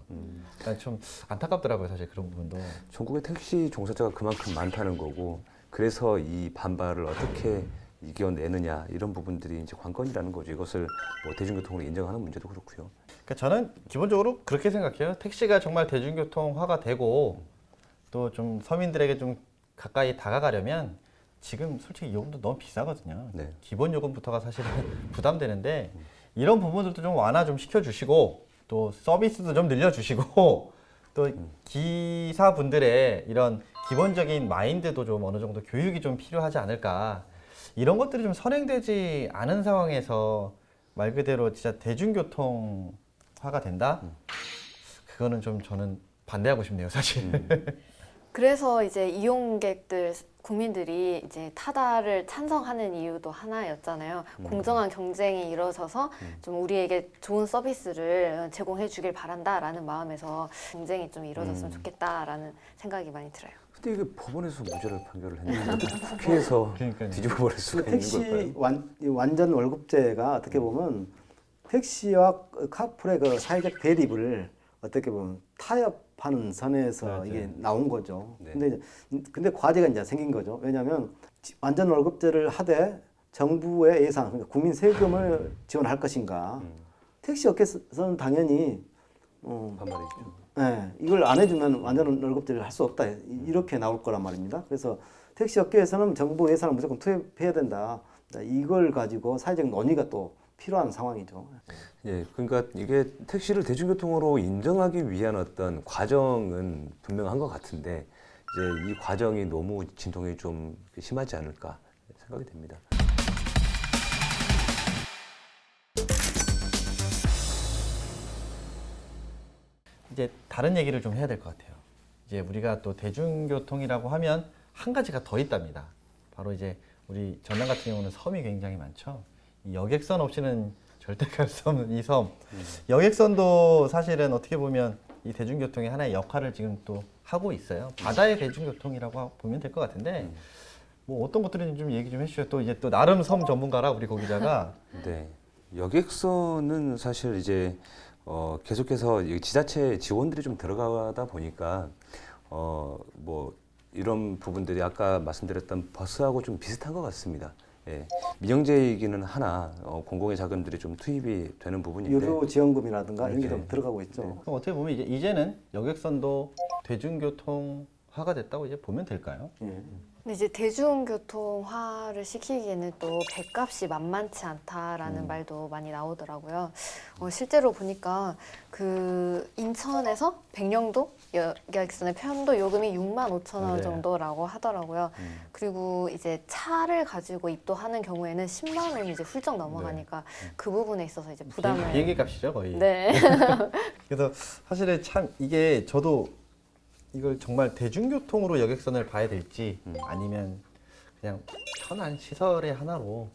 Speaker 2: 그러니까 좀 안타깝더라고요, 사실 그런 부분도.
Speaker 1: 전국에 택시 종사자가 그만큼 많다는 거고 그래서 이 반발을 어떻게 이겨내느냐 이런 부분들이 이제 관건이라는 거죠. 이것을 뭐 대중교통으로 인정하는 문제도 그렇고요.
Speaker 2: 그러니까 저는 기본적으로 그렇게 생각해요. 택시가 정말 대중교통화가 되고 또 좀 서민들에게 좀 가까이 다가가려면 지금 솔직히 요금도 너무 비싸거든요.
Speaker 1: 네.
Speaker 2: 기본 요금부터가 사실은 부담되는데 이런 부분들도 좀 완화 좀 시켜주시고 또 서비스도 좀 늘려주시고 또 기사분들의 이런 기본적인 마인드도 좀 어느 정도 교육이 좀 필요하지 않을까. 이런 것들이 좀 선행되지 않은 상황에서 말 그대로 진짜 대중교통화가 된다? 그거는 좀 저는 반대하고 싶네요, 사실.
Speaker 4: 그래서 이제 이용객들 국민들이 이제 타다를 찬성하는 이유도 하나였잖아요. 공정한 경쟁이 이루어져서 좀 우리에게 좋은 서비스를 제공해 주길 바란다라는 마음에서 경쟁이 좀 이루어졌으면 좋겠다라는 생각이 많이 들어요.
Speaker 1: 근데 이게 법원에서 무죄를 판결을 했는데 국회에서
Speaker 2: 그러니까요.
Speaker 1: 뒤집어 버릴 수가 있는
Speaker 3: 택시
Speaker 1: 걸까요?
Speaker 3: 완전 월급제가 어떻게 보면 택시와 카풀의 그 사회적 대립을 어떻게 보면 타협하는 선에서
Speaker 2: 맞아요.
Speaker 3: 이게 나온 거죠.
Speaker 1: 네.
Speaker 3: 근데 과제가 이제 생긴 거죠. 왜냐하면 완전 월급제를 하되 정부의 예산, 그러니까 국민 세금을 지원할 것인가? 택시 업계에서는 당연히
Speaker 1: 반말이죠.
Speaker 3: 이걸 안 해주면 완전 월급제를 할 수 없다 이렇게 나올 거란 말입니다. 그래서 택시 업계에서는 정부 예산을 무조건 투입해야 된다. 이걸 가지고 사회적 논의가 또 필요한 상황이죠.
Speaker 1: 예, 그러니까 이게 택시를 대중교통으로 인정하기 위한 어떤 과정은 분명한 것 같은데 이제 이 과정이 너무 진통이 좀 심하지 않을까 생각이 됩니다.
Speaker 2: 이제 다른 얘기를 좀 해야 될 것 같아요. 이제 우리가 또 대중교통이라고 하면 한 가지가 더 있답니다. 바로 이제 우리 전남 같은 경우는 섬이 굉장히 많죠. 이 여객선 없이는 절대 갈 수 없는 이 섬. 여객선도 사실은 어떻게 보면 이 대중교통의 하나의 역할을 지금 또 하고 있어요. 바다의 대중교통이라고 보면 될 것 같은데 뭐 어떤 것들인지 좀 얘기 좀 해주셔요. 또 이제 또 나름 섬 전문가라 우리 고 기자가.
Speaker 1: 네, 여객선은 사실 이제 계속해서 이 지자체 지원들이 좀 들어가다 보니까 뭐 이런 부분들이 아까 말씀드렸던 버스하고 좀 비슷한 것 같습니다. 예, 민영제이기는 하나 공공의 자금들이 좀 투입이 되는 부분인데
Speaker 3: 유료 지원금이라든가 이런 게 좀
Speaker 1: 네.
Speaker 3: 들어가고 있죠.
Speaker 2: 그럼 어떻게 보면 이제는 여객선도 대중교통화가 됐다고 이제 보면 될까요?
Speaker 3: 예.
Speaker 4: 근데 이제 대중교통화를 시키기에는 또 배값이 만만치 않다라는 말도 많이 나오더라고요. 실제로 보니까 그 인천에서 백령도 여객선의 편도 요금이 65,000원
Speaker 2: 네.
Speaker 4: 정도라고 하더라고요. 그리고 이제 차를 가지고 입도하는 경우에는 10만 원이 이제 훌쩍 넘어가니까 그 부분에 있어서 이제 부담을
Speaker 2: 비행기 값이죠 거의.
Speaker 4: 네.
Speaker 2: 그래서 사실은 참 이게 저도 이걸 정말 대중교통으로 여객선을 봐야 될지 아니면 그냥 편한 시설의 하나로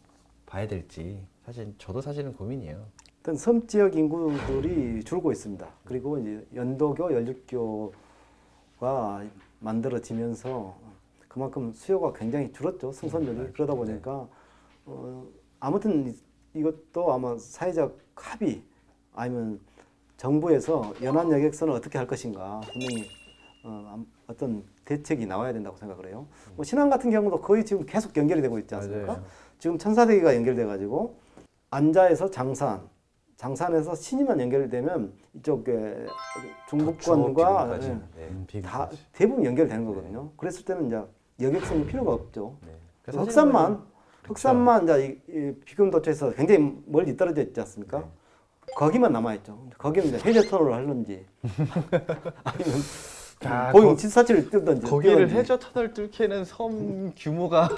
Speaker 2: 봐야 될지 사실 저도 사실은 고민이에요.
Speaker 3: 일단 섬 지역 인구들이 줄고 있습니다. 그리고 이제 연도교, 연륙교가 만들어지면서 그만큼 수요가 굉장히 줄었죠. 승선율이. 그러다 보니까 아무튼 이것도 아마 사회적 합의 아니면 정부에서 연안 여객선을 어떻게 할 것인가 분명히 어떤 대책이 나와야 된다고 생각을 해요. 뭐 신안 같은 경우도 거의 지금 계속 연결이 되고 있지 않습니까?
Speaker 2: 맞아요.
Speaker 3: 지금 천사대기가 연결돼 가지고 안자에서 장산, 장산에서 신이만 연결되면 이쪽에 중부권과
Speaker 1: 네.
Speaker 3: 다 대부분 연결되는 거거든요. 그랬을 때는 이제 여객선이 필요가 없죠.
Speaker 2: 그래서
Speaker 3: 흑산만 이제 이 비금 도처에서 굉장히 멀리 떨어져 있지 않습니까? 거기만 남아 있죠. 거기는 이제 해저 터널을 하는지 아니면
Speaker 2: 자,
Speaker 3: 보잉 747을 뜨든지
Speaker 2: 거기를
Speaker 3: 띄우든지.
Speaker 2: 해저 터널 뚫기에는 섬 규모가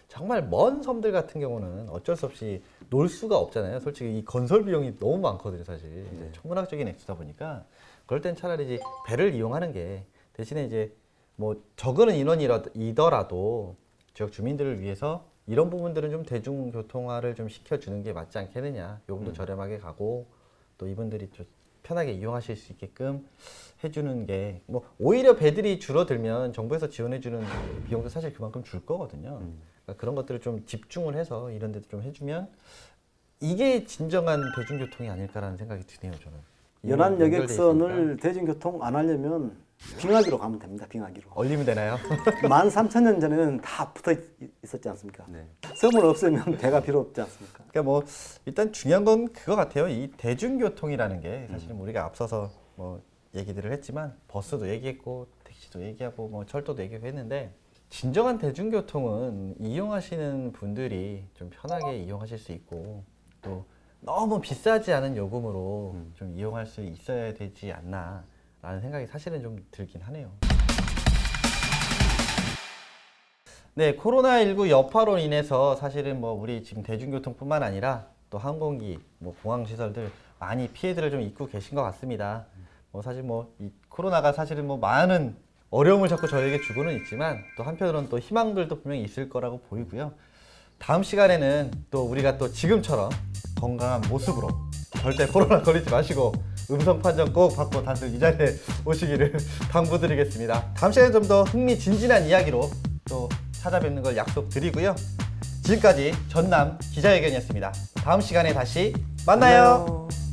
Speaker 2: 정말 먼 섬들 같은 경우는 어쩔 수 없이 놀 수가 없잖아요. 솔직히 이 건설 비용이 너무 많거든요, 사실. 천문학적인 액수다 보니까 그럴 땐 차라리 이제 배를 이용하는 게 대신에 이제 뭐 적은 인원이더라도 지역 주민들을 위해서 이런 부분들은 좀 대중교통화를 좀 시켜주는 게 맞지 않겠느냐. 요금도 저렴하게 가고 또 이분들이 좀 편하게 이용하실 수 있게끔 해주는 게 뭐 오히려 배들이 줄어들면 정부에서 지원해주는 비용도 사실 그만큼 줄 거거든요. 그러니까 그런 것들을 좀 집중을 해서 이런 데도 좀 해주면 이게 진정한 대중교통이 아닐까라는 생각이 드네요, 저는.
Speaker 3: 연안
Speaker 2: 연결돼
Speaker 3: 여객선을
Speaker 2: 있으니까.
Speaker 3: 대중교통 안 하려면 빙하기로 가면 됩니다. 빙하기로.
Speaker 2: 얼리면 되나요?
Speaker 3: 13,000년 전에는 다 붙어 있었지 않습니까?
Speaker 1: 네.
Speaker 3: 섬을 없애면 배가 필요 없지 않습니까?
Speaker 2: 그러니까 뭐 일단 중요한 건 그거 같아요. 이 대중교통이라는 게 사실은 우리가 앞서서 뭐 얘기들을 했지만 버스도 얘기했고 택시도 얘기하고 뭐 철도도 얘기하고 했는데 진정한 대중교통은 이용하시는 분들이 좀 편하게 이용하실 수 있고 또 너무 비싸지 않은 요금으로 좀 이용할 수 있어야 되지 않나라는 생각이 사실은 좀 들긴 하네요. 네, 코로나19 여파로 인해서 사실은 뭐 우리 지금 대중교통뿐만 아니라 또 항공기, 뭐 공항 시설들 많이 피해들을 좀 입고 계신 것 같습니다. 사실 뭐 이 코로나가 사실은 뭐 많은 어려움을 자꾸 저에게 주고는 있지만 또 한편으로는 또 희망들도 분명히 있을 거라고 보이고요. 다음 시간에는 또 우리가 또 지금처럼 건강한 모습으로 절대 코로나 걸리지 마시고 음성 판정 꼭 받고 다들 이 자리에 오시기를 당부드리겠습니다. 다음 시간에 좀 더 흥미진진한 이야기로 또 찾아뵙는 걸 약속드리고요. 지금까지 전남 기자회견이었습니다. 다음 시간에 다시 만나요.
Speaker 1: 안녕.